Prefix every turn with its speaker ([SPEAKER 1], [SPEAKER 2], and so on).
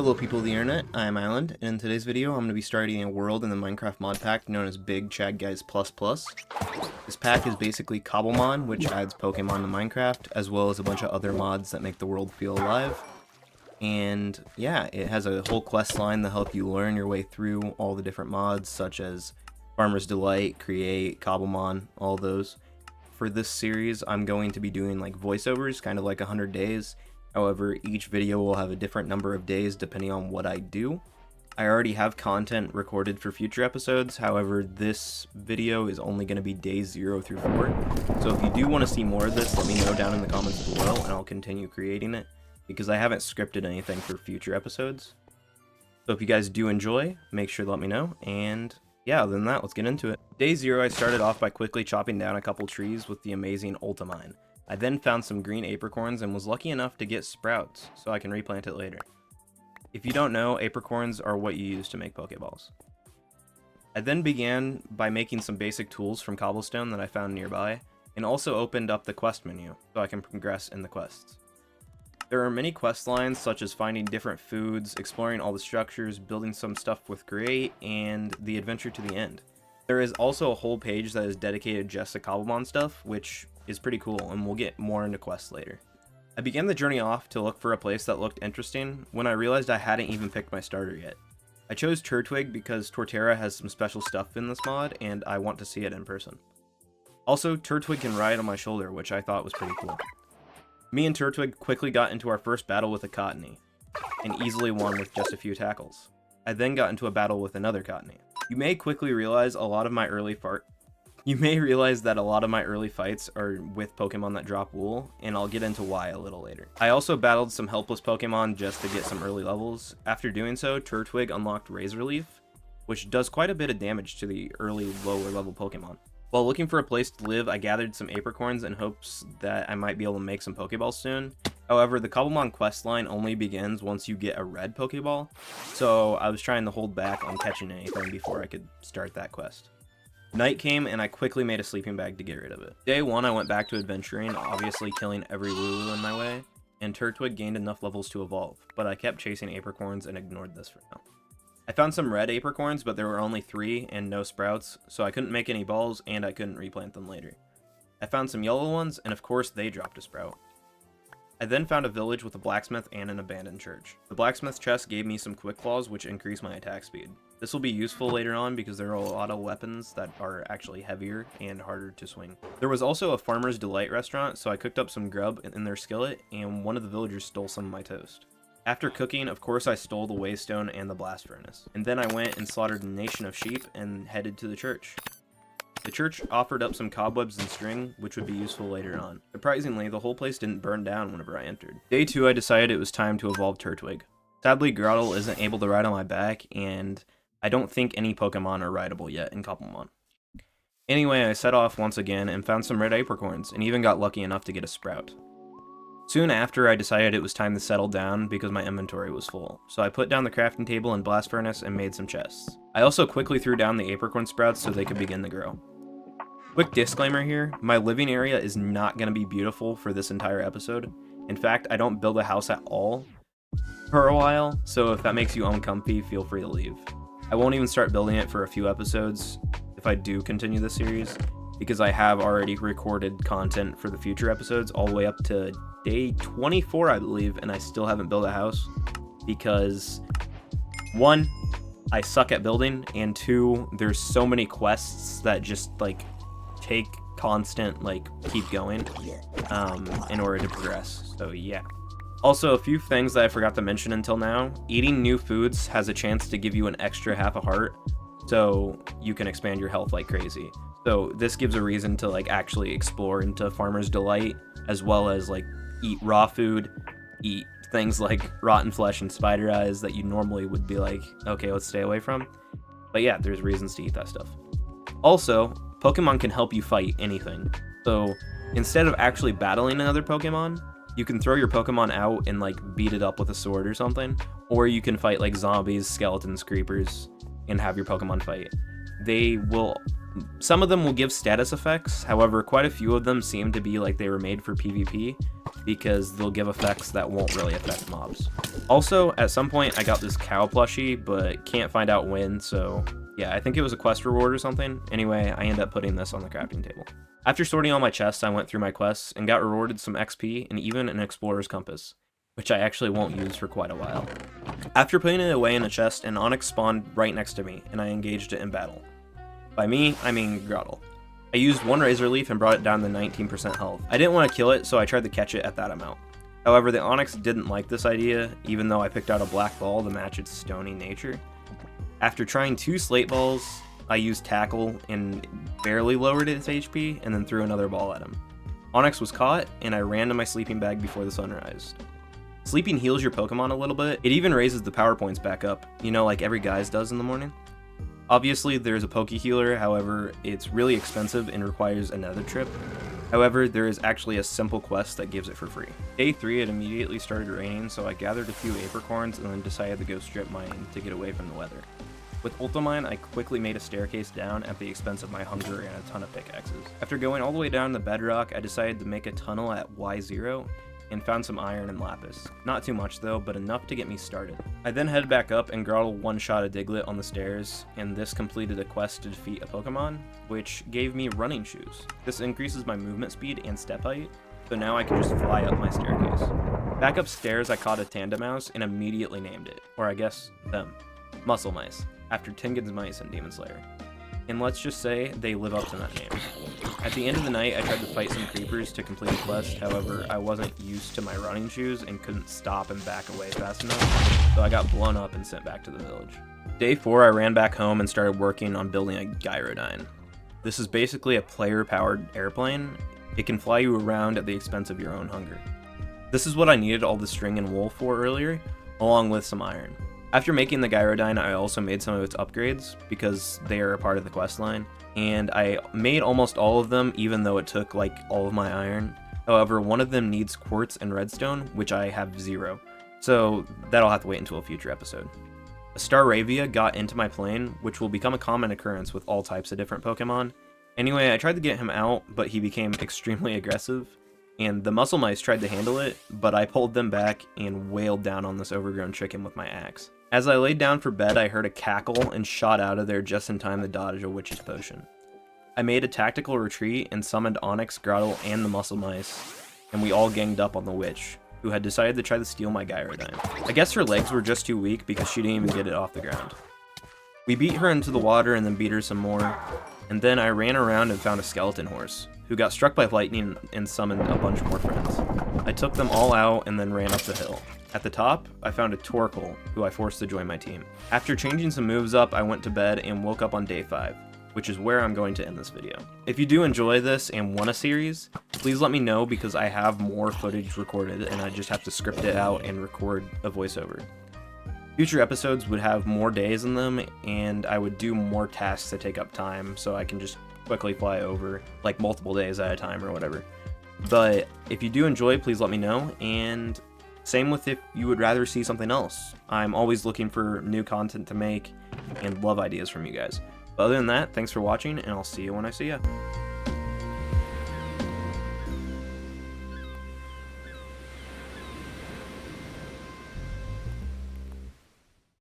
[SPEAKER 1] Hello people of the internet, I am Island, and in today's video I'm going to be starting a world in the Minecraft mod pack known as Big Chad Guys Plus Plus. This pack is basically Cobblemon, which adds Pokemon to Minecraft, as well as a bunch of other mods that make the world feel alive. And yeah, it has a whole quest line that help you learn your way through all the different mods, such as Farmer's Delight, Create, Cobblemon, all those. For this series, I'm going to be doing like voiceovers, kind of like 100 days. However, each video will have a different number of days depending on what I do. I already have content recorded for future episodes, however, this video is only going to be days 0 through 4. So if you do want to see more of this, let me know down in the comments below and I'll continue creating it, because I haven't scripted anything for future episodes. So if you guys do enjoy, make sure to let me know, and yeah, other than that, let's get into it. Day 0, I started off by quickly chopping down a couple trees with the amazing Ultimine. I then found some green apricorns and was lucky enough to get sprouts, so I can replant it later. If you don't know, apricorns are what you use to make Pokeballs. I then began by making some basic tools from cobblestone that I found nearby, and also opened up the quest menu, so I can progress in the quests. There are many quest lines, such as finding different foods, exploring all the structures, building some stuff with Create, and the adventure to the end. There is also a whole page that is dedicated just to Cobblemon stuff, which is pretty cool, and we'll get more into quests later. I began the journey off to look for a place that looked interesting when I realized I hadn't even picked my starter yet. I chose Turtwig because Torterra has some special stuff in this mod, and I want to see it in person. Also, Turtwig can ride on my shoulder, which I thought was pretty cool. Me and Turtwig quickly got into our first battle with a Cottony, and easily won with just a few tackles. I then got into a battle with another Cottony. You may realize that a lot of my early fights are with Pokemon that drop wool, and I'll get into why a little later. I also battled some helpless Pokemon just to get some early levels. After doing so, Turtwig unlocked Razor Leaf, which does quite a bit of damage to the early lower level Pokemon. While looking for a place to live, I gathered some apricorns in hopes that I might be able to make some Pokeballs soon. However, the Cobblemon questline only begins once you get a red Pokeball, so I was trying to hold back on catching anything before I could start that quest. Night came, and I quickly made a sleeping bag to get rid of it. Day 1, I went back to adventuring, obviously killing every Lulu in my way, and Turtwig gained enough levels to evolve, but I kept chasing apricorns and ignored this for now. I found some red apricorns, but there were only 3 and no sprouts, so I couldn't make any balls, and I couldn't replant them later. I found some yellow ones, and of course they dropped a sprout. I then found a village with a blacksmith and an abandoned church. The blacksmith chest gave me some quick claws, which increased my attack speed. This will be useful later on because there are a lot of weapons that are actually heavier and harder to swing. There was also a Farmer's Delight restaurant, so I cooked up some grub in their skillet, and one of the villagers stole some of my toast. After cooking, of course I stole the waystone and the blast furnace. And then I went and slaughtered a nation of sheep and headed to the church. The church offered up some cobwebs and string, which would be useful later on. Surprisingly, the whole place didn't burn down whenever I entered. Day 2, I decided it was time to evolve Turtwig. Sadly, Grottle isn't able to ride on my back, and I don't think any Pokemon are rideable yet in Cobblemon. Anyway, I set off once again and found some red apricorns, and even got lucky enough to get a sprout. Soon after, I decided it was time to settle down because my inventory was full, so I put down the crafting table and blast furnace and made some chests. I also quickly threw down the apricorn sprouts so they could begin to grow. Quick disclaimer here, my living area is not going to be beautiful for this entire episode. In fact, I don't build a house at all for a while, so if that makes you uncomfy, feel free to leave. I won't even start building it for a few episodes if I do continue this series, because I have already recorded content for the future episodes all the way up to day 24, I believe, and I still haven't built a house because 1, I suck at building, and 2, there's so many quests that just take constant keep going in order to progress. So yeah. Also, a few things that I forgot to mention until now. Eating new foods has a chance to give you an extra half a heart, so you can expand your health like crazy. So this gives a reason to actually explore into Farmer's Delight, as well as eat raw food, eat things like rotten flesh and spider eyes that you normally would be okay, let's stay away from. But yeah, there's reasons to eat that stuff. Also, Pokemon can help you fight anything. So instead of actually battling another Pokemon, you can throw your Pokemon out and beat it up with a sword or something, or you can fight zombies, skeletons, creepers, and have your Pokemon fight. Some of them will give status effects, however, quite a few of them seem to be they were made for PvP. because they'll give effects that won't really affect mobs. Also, at some point I got this cow plushie, but can't find out when, so yeah, I think it was a quest reward or something. Anyway, I end up putting this on the crafting table. After sorting all my chests, I went through my quests and got rewarded some XP and even an explorer's compass, which I actually won't use for quite a while. After putting it away in a chest, an Onyx spawned right next to me, and I engaged it in battle. By me, I mean Grottle. I used one Razor Leaf and brought it down to 19% health. I didn't want to kill it, so I tried to catch it at that amount. However, the Onyx didn't like this idea, even though I picked out a black ball to match its stony nature. After trying 2 slate balls, I used Tackle and barely lowered its HP, and then threw another ball at him. Onyx was caught, and I ran to my sleeping bag before the sun rised. Sleeping heals your Pokemon a little bit. It even raises the power points back up, you know, like every guy's does in the morning. Obviously, there's a Poke Healer, however, it's really expensive and requires another trip. However, there is actually a simple quest that gives it for free. Day 3, it immediately started raining, so I gathered a few apricorns and then decided to go strip mine to get away from the weather. With Ultimine, I quickly made a staircase down at the expense of my hunger and a ton of pickaxes. After going all the way down the bedrock, I decided to make a tunnel at Y0 and found some iron and lapis. Not too much though, but enough to get me started. I then headed back up and Grottle one-shot a Diglett on the stairs, and this completed a quest to defeat a Pokemon, which gave me running shoes. This increases my movement speed and step height, so now I can just fly up my staircase. Back upstairs, I caught a Tandemaus and immediately named it, or I guess them, Muscle Mice, after Tengen's Mice and Demon Slayer. And let's just say they live up to that name. At the end of the night, I tried to fight some creepers to complete the quest, however, I wasn't used to my running shoes and couldn't stop and back away fast enough, so I got blown up and sent back to the village. Day 4, I ran back home and started working on building a Gyrodyne. This is basically a player-powered airplane. It can fly you around at the expense of your own hunger. This is what I needed all the string and wool for earlier, along with some iron. After making the Gyrodyne, I also made some of its upgrades, because they are a part of the questline, and I made almost all of them even though it took like all of my iron. However, one of them needs quartz and redstone, which I have 0, so that'll have to wait until a future episode. A Staravia got into my plane, which will become a common occurrence with all types of different Pokemon. Anyway, I tried to get him out, but he became extremely aggressive, and the Muscle Mice tried to handle it, but I pulled them back and wailed down on this overgrown chicken with my axe. As I laid down for bed, I heard a cackle and shot out of there just in time to dodge a witch's potion. I made a tactical retreat and summoned Onyx, Grottle, and the Muscle Mice, and we all ganged up on the witch, who had decided to try to steal my Gyrodyne. I guess her legs were just too weak because she didn't even get it off the ground. We beat her into the water and then beat her some more, and then I ran around and found a skeleton horse, who got struck by lightning and summoned a bunch more friends. I took them all out and then ran up the hill. At the top, I found a Torkoal, who I forced to join my team. After changing some moves up, I went to bed and woke up on day 5, which is where I'm going to end this video. If you do enjoy this and want a series, please let me know because I have more footage recorded and I just have to script it out and record a voiceover. Future episodes would have more days in them, and I would do more tasks that take up time so I can just quickly fly over, like multiple days at a time or whatever. But if you do enjoy, please let me know, and same with if you would rather see something else. I'm always looking for new content to make and love ideas from you guys. But other than that, thanks for watching, and I'll see you when I see ya.